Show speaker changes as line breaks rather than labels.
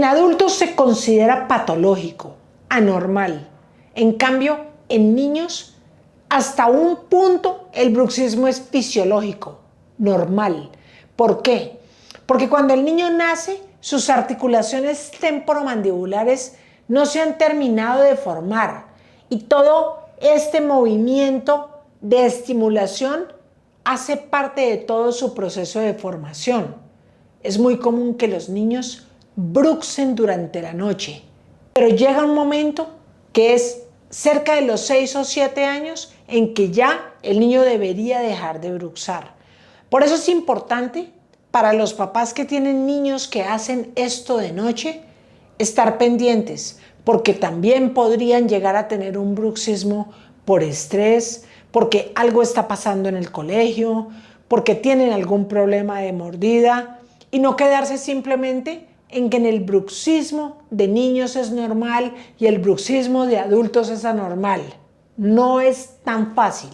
En adultos se considera patológico, anormal. En cambio, en niños, hasta un punto el bruxismo es fisiológico, normal. ¿Por qué? Porque cuando el niño nace, sus articulaciones temporomandibulares no se han terminado de formar y todo este movimiento de estimulación hace parte de todo su proceso de formación. Es muy común que los niños bruxen durante la noche, pero llega un momento que es cerca de los 6 o 7 años en que ya el niño debería dejar de bruxar. Por eso es importante para los papás que tienen niños que hacen esto de noche, estar pendientes, porque también podrían llegar a tener un bruxismo por estrés, porque algo está pasando en el colegio, porque tienen algún problema de mordida, y no quedarse simplemente en que en el bruxismo de niños es normal y el bruxismo de adultos es anormal. No es tan fácil.